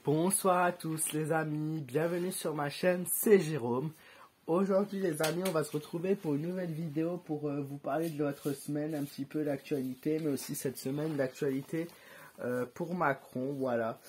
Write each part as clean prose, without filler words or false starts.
Bonsoir à tous les amis, bienvenue sur ma chaîne, c'est Jérôme. Aujourd'hui les amis, on va se retrouver pour une nouvelle vidéo pour vous parler de notre semaine, un petit peu d'actualité, mais aussi cette semaine d'actualité pour Macron, voilà.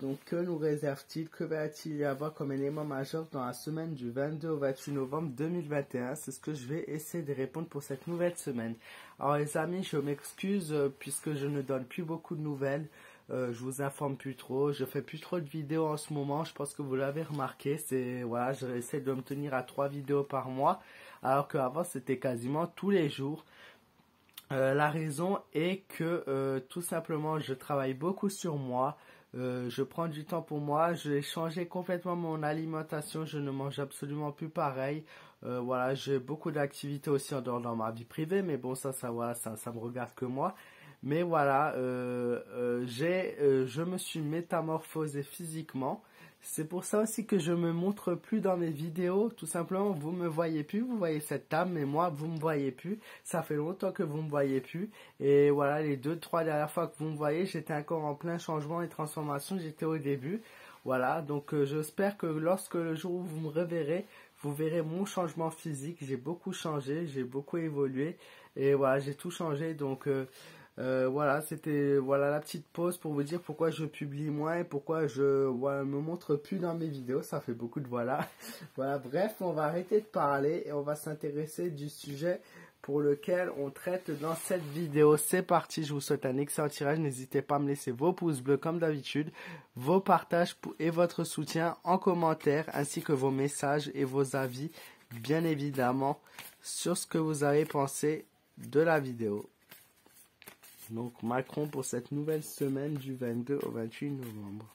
Donc que nous réserve-t-il, que va-t-il y avoir comme élément majeur dans la semaine du 22 au 28 novembre 2021? C'est ce que je vais essayer de répondre pour cette nouvelle semaine. Alors les amis, je m'excuse puisque je ne donne plus beaucoup de nouvelles. Je vous informe plus trop, je fais plus trop de vidéos en ce moment, je pense que vous l'avez remarqué, voilà, j'essaie de me tenir à 3 vidéos par mois, alors qu'avant c'était quasiment tous les jours. La raison est que tout simplement je travaille beaucoup sur moi, je prends du temps pour moi, j'ai changé complètement mon alimentation, je ne mange absolument plus pareil. Voilà, j'ai beaucoup d'activités aussi en dehors dans ma vie privée, mais bon ça voilà, ça me regarde que moi. Mais voilà, je me suis métamorphosé physiquement. C'est pour ça aussi que je me montre plus dans mes vidéos. Tout simplement, vous me voyez plus. Vous voyez cette table, mais moi, vous me voyez plus. Ça fait longtemps que vous me voyez plus. Et voilà, les 2-3 dernières fois que vous me voyez, j'étais encore en plein changement et transformation. J'étais au début. Voilà, donc j'espère que lorsque le jour où vous me reverrez, vous verrez mon changement physique. J'ai beaucoup changé, j'ai beaucoup évolué. Et voilà, j'ai tout changé. Donc voilà, c'était la petite pause pour vous dire pourquoi je publie moins et pourquoi je me montre plus dans mes vidéos. Ça fait beaucoup de voilà. Voilà, bref, on va arrêter de parler et on va s'intéresser du sujet pour lequel on traite dans cette vidéo. C'est parti, je vous souhaite un excellent tirage. N'hésitez pas à me laisser vos pouces bleus comme d'habitude, vos partages et votre soutien en commentaire, ainsi que vos messages et vos avis, bien évidemment, sur ce que vous avez pensé de la vidéo. Donc Macron pour cette nouvelle semaine du 22 au 28 novembre.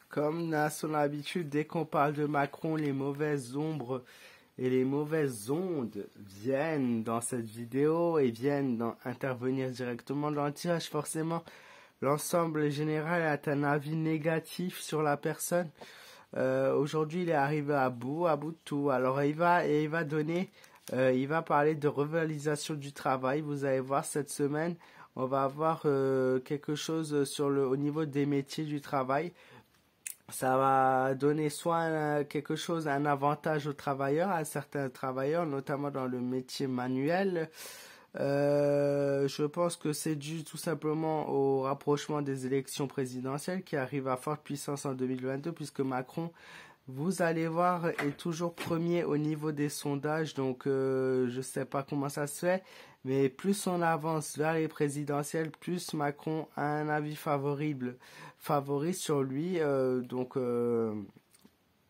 Comme à son habitude, dès qu'on parle de Macron, les mauvaises ombres et les mauvaises ondes viennent dans cette vidéo et viennent intervenir directement dans le tirage. Forcément, l'ensemble général a un avis négatif sur la personne. Aujourd'hui, il est arrivé à bout de tout. Alors, il va parler de revalorisation du travail. Vous allez voir cette semaine, on va avoir quelque chose au niveau des métiers du travail. Ça va donner soit un avantage aux travailleurs, à certains travailleurs, notamment dans le métier manuel. Je pense que c'est dû tout simplement au rapprochement des élections présidentielles qui arrivent à forte puissance en 2022, puisque Macron, vous allez voir, est toujours premier au niveau des sondages. Donc je sais pas comment ça se fait, mais plus on avance vers les présidentielles, plus Macron a un avis favori sur lui. Donc ne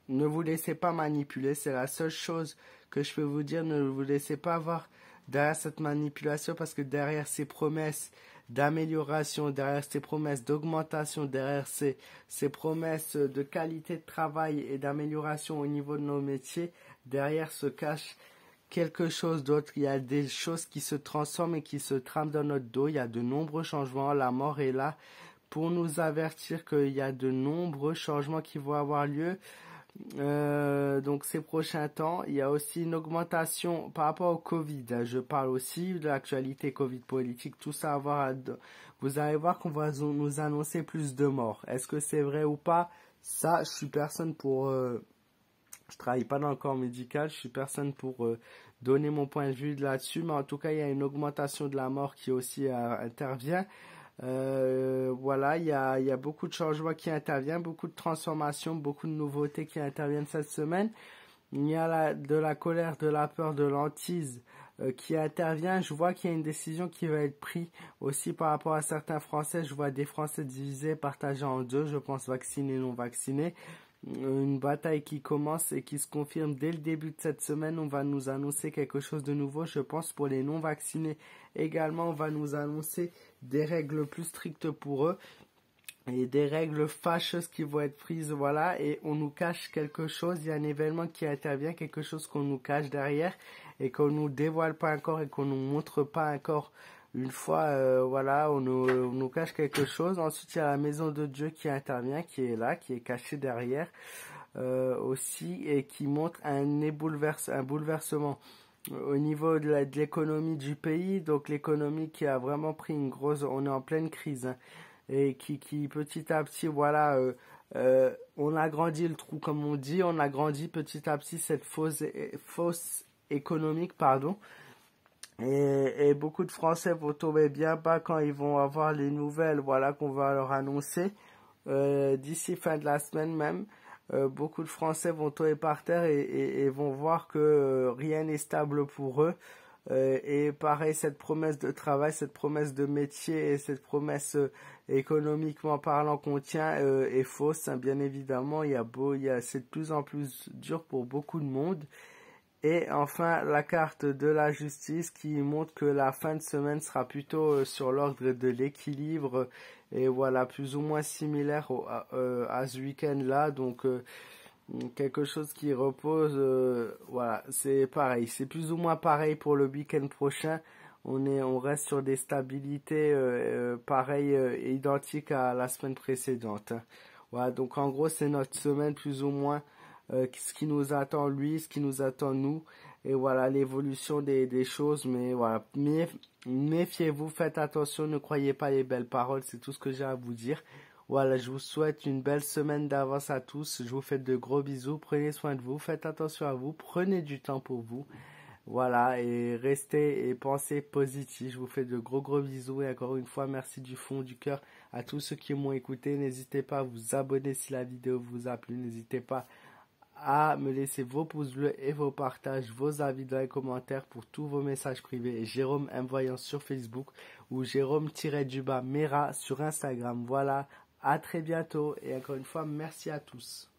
vous laissez pas manipuler, c'est la seule chose que je peux vous dire. Ne vous laissez pas avoir derrière cette manipulation, parce que derrière ces promesses d'amélioration, derrière ces promesses d'augmentation, derrière ces promesses de qualité de travail et d'amélioration au niveau de nos métiers, derrière se cache quelque chose d'autre. Il y a des choses qui se transforment et qui se trament dans notre dos. Il y a de nombreux changements. La mort est là pour nous avertir qu'il y a de nombreux changements qui vont avoir lieu. Donc ces prochains temps, il y a aussi une augmentation par rapport au Covid. Je parle aussi de l'actualité Covid politique, tout ça vous allez voir qu'on va nous annoncer plus de morts. Est-ce que c'est vrai ou pas? Ça, je suis personne pour je travaille pas dans le corps médical, je suis personne pour donner mon point de vue là-dessus, mais en tout cas, il y a une augmentation de la mort qui aussi intervient. Voilà, il y a beaucoup de changements qui interviennent, beaucoup de transformations, beaucoup de nouveautés qui interviennent cette semaine. Il y a de la colère, de la peur, de l'hantise qui intervient. Je vois qu'il y a une décision qui va être prise aussi par rapport à certains Français. Je vois des Français divisés, partagés en deux, je pense vaccinés et non vaccinés. Une bataille qui commence et qui se confirme dès le début de cette semaine. On va nous annoncer quelque chose de nouveau, je pense, pour les non vaccinés. Également, on va nous annoncer des règles plus strictes pour eux et des règles fâcheuses qui vont être prises, voilà, et on nous cache quelque chose, il y a un événement qui intervient, quelque chose qu'on nous cache derrière et qu'on nous dévoile pas encore et qu'on nous montre pas encore. Une fois, voilà, on nous cache quelque chose. Ensuite, il y a la maison de Dieu qui intervient, qui est là, qui est cachée derrière aussi et qui montre un bouleversement au niveau de l'économie du pays. Donc l'économie qui a vraiment pris une grosse, on est en pleine crise, hein, et qui petit à petit, voilà, on agrandit le trou, comme on dit, on agrandit petit à petit cette fosse économique, pardon. Et beaucoup de Français vont tomber bien bas quand ils vont avoir les nouvelles, voilà, qu'on va leur annoncer. D'ici fin de la semaine même, beaucoup de Français vont tomber par terre et vont voir que rien n'est stable pour eux. Et pareil, cette promesse de travail, cette promesse de métier et cette promesse économiquement parlant qu'on tient est fausse, hein, bien évidemment. C'est de plus en plus dur pour beaucoup de monde. Et enfin, la carte de la justice qui montre que la fin de semaine sera plutôt sur l'ordre de l'équilibre et voilà, plus ou moins similaire à ce week-end-là. Donc, quelque chose qui repose, voilà, c'est pareil. C'est plus ou moins pareil pour le week-end prochain. On reste sur des stabilités pareilles et identiques à la semaine précédente. Voilà, donc en gros, c'est notre semaine plus ou moins. Ce qui nous attend lui, ce qui nous attend nous, et voilà l'évolution des choses, mais voilà, méfiez-vous, faites attention, ne croyez pas les belles paroles, c'est tout ce que j'ai à vous dire. Voilà, je vous souhaite une belle semaine d'avance à tous, je vous fais de gros bisous, prenez soin de vous, faites attention à vous, prenez du temps pour vous, voilà, et restez et pensez positif, je vous fais de gros bisous, et encore une fois, merci du fond du cœur à tous ceux qui m'ont écouté, n'hésitez pas à vous abonner si la vidéo vous a plu, n'hésitez pas à me laisser vos pouces bleus et vos partages, vos avis dans les commentaires pour tous vos messages privés. Jérôme M. Voyance sur Facebook ou Jérôme-Mera sur Instagram. Voilà, à très bientôt et encore une fois, merci à tous.